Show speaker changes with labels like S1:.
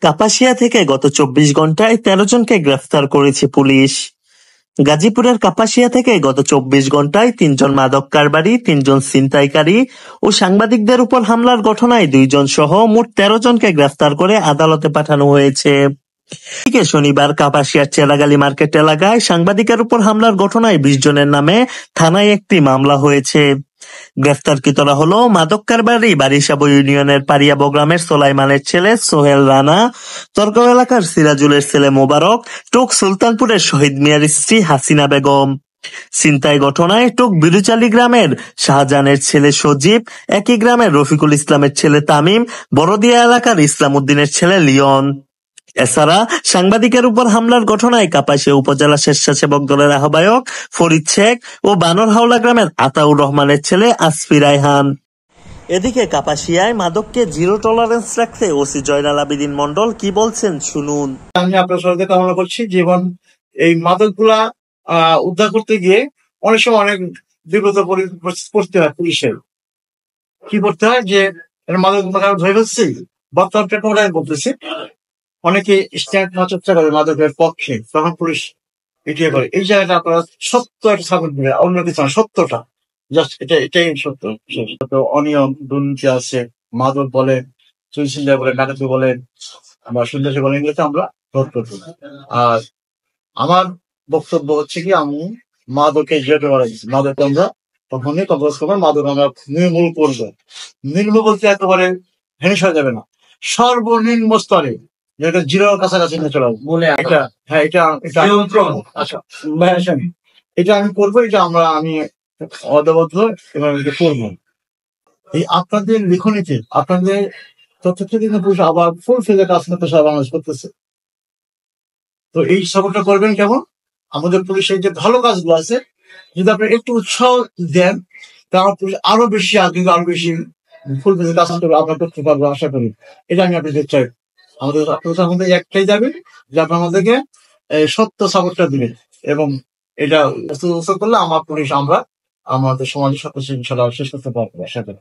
S1: কাপাসিয়া থেকে গত ২৪ ঘন্টায় ১৩ জনকে গ্রেফতার করেছে পুলিশ। গাজীপুরের কাপাসিয়া থেকে গত ২৪ ঘন্টায় ৩ জন মাদক কারবারি, ৩ জন ছিনতাইকারী ও সাংবাদিকদের উপর হামলার ঘটনায় ২ জন সহ মোট ১৩ জনকে গ্রেফতার করে আদালতে পাঠানো হয়েছে। এদিকে শনিবার কাপাসিয়ার চেরাগালী মার্কেট এলাকায় সাংবাদিকের উপর হামলার ঘটনায় ২০ জনের নামে থানায় একটি মামলা হয়েছে। গ্রেফতারকৃতরা হলো মাদক কারবারি বারিশাবো ইউনিয়নের পারিয়াবো গ্রামের সোলাইমানের ছেলে সোহেল রানা, তরগাঁও এলাকার সিরাজুলের ছেলে মোবারক, টোক সুলতানপুরের শহীদ মিয়ার স্ত্রী হাসিনা বেগম। ছিনতাই ঘটনায় টোক বিরুচালী গ্রামের শাহজাহানের ছেলে সজীব, একই গ্রামের রফিকুল ইসলামের ছেলে তামিম, বড়দিয়া এলাকার ইসলাম উদ্দিনের ছেলে লিওন। এছাড়া সাংবাদিকের উপর হামলার ঘটনায় কাপাসিয়া উপজেলা স্বেচ্ছাসেবক দলের আহ্বায়ক ফরিদ শেখ ও বানর হাওলা গ্রামের আতাউর রহমানের ছেলে আসফি রায়হান। এদিকে কাপাসিয়ায় মাদককে জিরো টলারেন্স রাখতে ওসি জয়নাল আবেদীন মন্ডল কি বলছেন শুনুন।
S2: আমি আপনার সঙ্গে কামনা করছি যেমন এই মাদকগুলা উদ্ধার করতে গিয়ে অনেক সময় অনেক বিব্রত পড়তে হয় পুলিশের। কি করতে হয় যে মাদক ধরে ফেলছি, বর্তমান প্রেক্ষাপটে বলতেছি, অনেকে স্ট্যান্ড নেওয়ার চেষ্টা করে মাদকের পক্ষে, তখন পুলিশ এটিয়ে করে। এই জায়গাটা আপনারা সত্য একটা সাপোর্ট দিবে, অন্য কিছু না, সত্যটা জাস্ট এটাই সত্য। অনিয়ম দুর্নীতি আছে, মাদক বলেন, চুরি ছিনতাই বলেন, ডাকাতি বলেন, আমরা সন্ত্রাসী বলেন, এগুলোতে আমরা রোধ করবো। আর আমার বক্তব্য হচ্ছে কি, আমি মাদকে জিরো করা গেছি, মাদককে আমরা তখনই কবজ করবো, মাদক আমরা নির্মূল করবো। নির্মূল বলতে একেবারে হেনিস হয়ে যাবে না, সর্বনিম্ন স্তরে যেটা জিরোর কাছাকাছি নিয়ে চলে আসবে বলে এটা। হ্যাঁ, এটা আচ্ছা এটা আমি করবো, এটা আমি অদবদ্ধ এবং এটা করবো। এই আপনাদের লিখনীতে, আপনাদের তথ্য পুরুষ আবার ফুল ফিলে কাজ করতে সারা বাংলাদেশ করতেছে। তো এই সাপোর্টটা করবেন কেমন, আমাদের পুলিশের যে ভালো কাজগুলো আছে যদি আপনি একটু উৎসাহ দেন, তাহলে পুলিশ আরো বেশি আগ্রহী, আরো বেশি ফুল ফিলে কাজ আমরা করতে পারবো আশা করি। এটা আমি আপনাদের চাই। আপনাদের মধ্যে একটাই যাবে যে আপনি আমাদেরকে সত্য সাপোর্টটা দিবেন, এবং এটা করলে আমার পুলিশ আমরা আমাদের সমাজের সত্য শৃঙ্খলা শেষ করতে পারবো আশা করি।